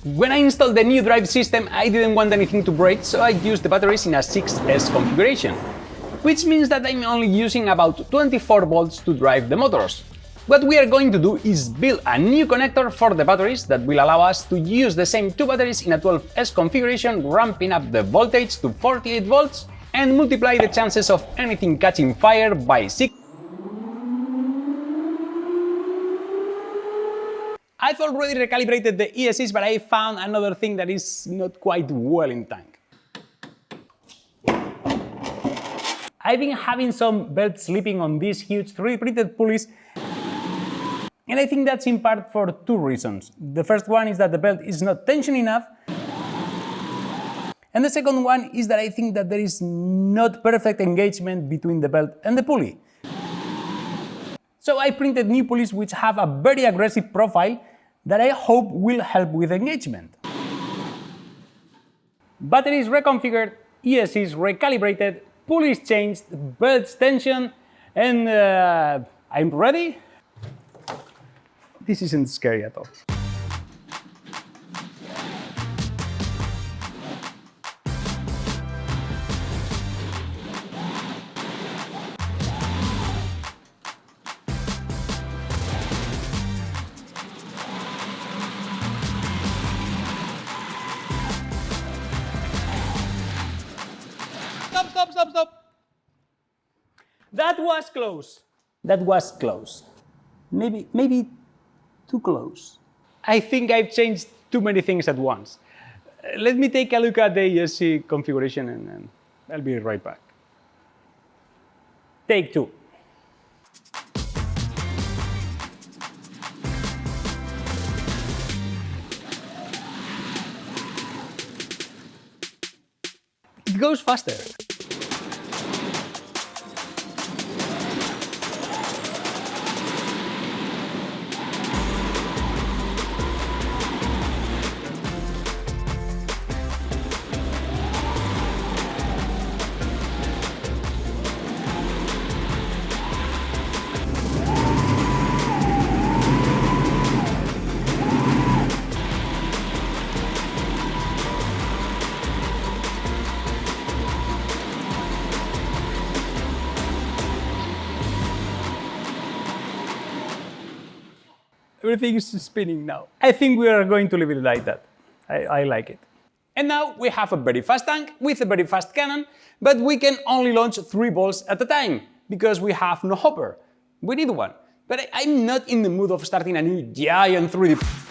When I installed the new drive system, I didn't want anything to break, so I used the batteries in a 6S configuration, which means that I'm only using about 24 volts to drive the motors. What we are going to do is build a new connector for the batteries that will allow us to use the same two batteries in a 12S configuration, ramping up the voltage to 48 volts and multiply the chances of anything catching fire by 6. I've already recalibrated the ESCs, but I found another thing that is not quite well in tank. I've been having some belt slipping on these huge 3D printed pulleys, and I think that's in part for two reasons. The first one is that the belt is not tension enough, and the second one is that I think that there is not perfect engagement between the belt and the pulley. So I printed new pulleys which have a very aggressive profile that I hope will help with engagement. Batteries reconfigured, ESCs recalibrated, pulleys changed, belts tension, and I'm ready. This isn't scary at all. Stop. That was close. That was close. Maybe too close. I think I've changed too many things at once. Let me take a look at the ESC configuration and I'll be right back. Take two. It goes faster. Everything is spinning now. I think we are going to leave it like that. I like it. And now we have a very fast tank with a very fast cannon, but we can only launch 3 balls at a time because we have no hopper. We need one. But I'm not in the mood of starting a new giant 3D.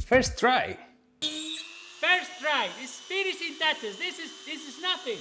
First try. First try. It's finishing touches. This is nothing.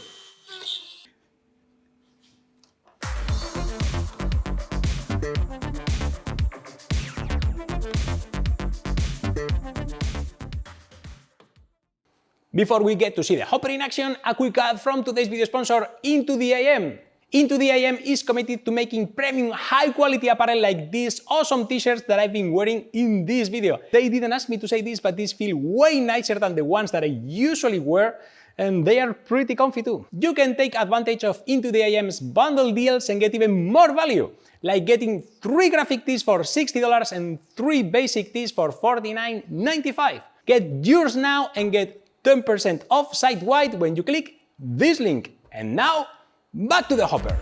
Before we get to see the hopper in action, a quick ad from today's video sponsor, Into the IM. Into the IM is committed to making premium high-quality apparel like these awesome t-shirts that I've been wearing in this video. They didn't ask me to say this, but these feel way nicer than the ones that I usually wear, and they are pretty comfy too. You can take advantage of Into the IM's bundle deals and get even more value, like getting 3 graphic tees for $60 and 3 basic tees for $49.95. Get yours now and get 10% off site-wide when you click this link. And now, back to the hopper.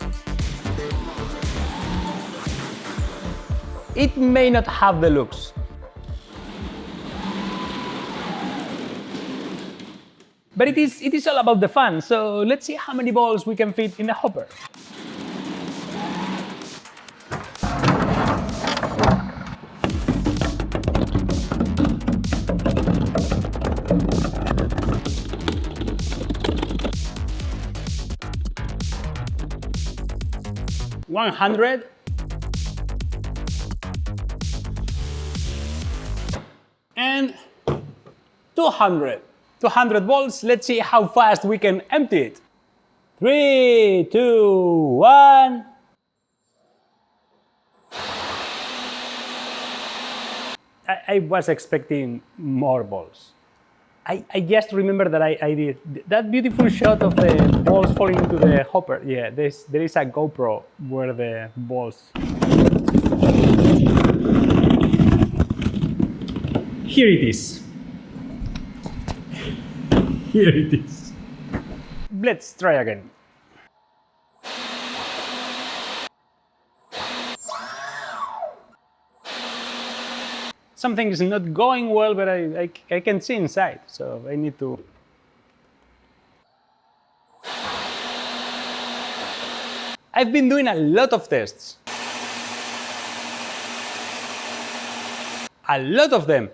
It may not have the looks, but it is all about the fun, so let's see how many balls we can fit in the hopper. $100. And 200. 200 balls. Let's see how fast we can empty it. 3, 2, 1. I was expecting more balls. I just remember that I did that beautiful shot of the balls falling into the hopper. Yeah, there is a GoPro where the balls. Here it is. Here it is. Let's try again. Something is not going well, but I can see inside, so I need to. I've been doing a lot of tests. A lot of them.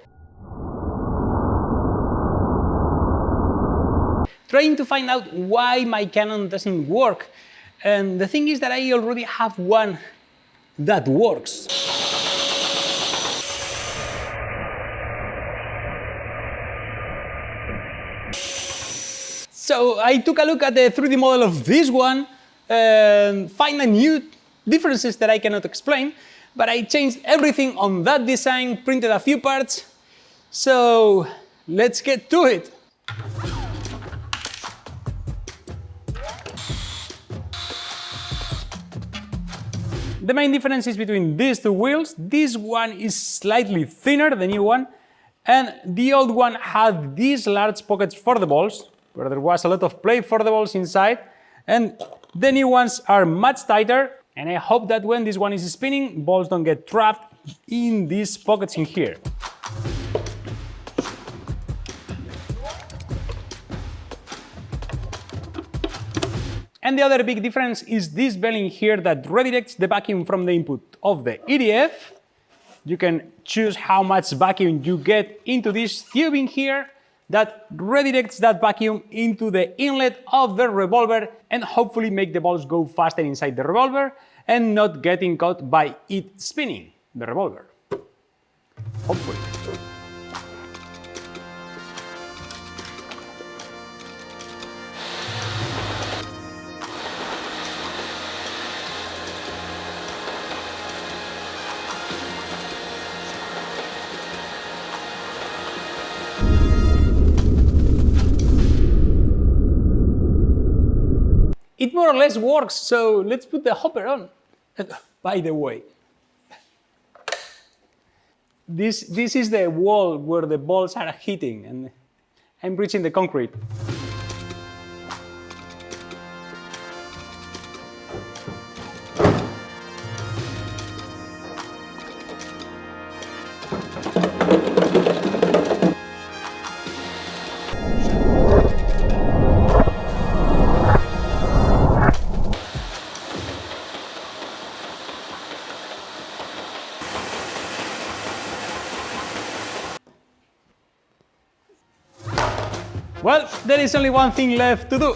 Trying to find out why my Canon doesn't work. And the thing is that I already have one that works. So I took a look at the 3D model of this one and find a new differences that I cannot explain, but I changed everything on that design, printed a few parts. So let's get to it. The main difference is between these two wheels. This one is slightly thinner, the new one, and the old one had these large pockets for the balls, where there was a lot of play for the balls inside, and the new ones are much tighter, and I hope that when this one is spinning, balls don't get trapped in these pockets in here. And the other big difference is this bearing here that redirects the vacuum from the input of the EDF. You can choose how much vacuum you get into this tube in here that redirects that vacuum into the inlet of the revolver and hopefully make the balls go faster inside the revolver and not getting caught by it spinning the revolver. Hopefully. It more or less works, so let's put the hopper on. By the way, this is the wall where the balls are hitting, and I'm reaching the concrete. Well, there is only one thing left to do.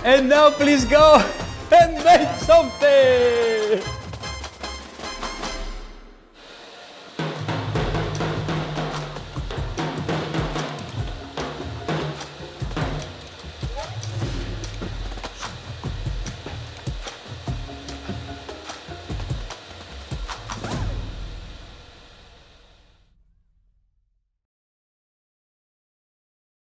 And now please go and make something!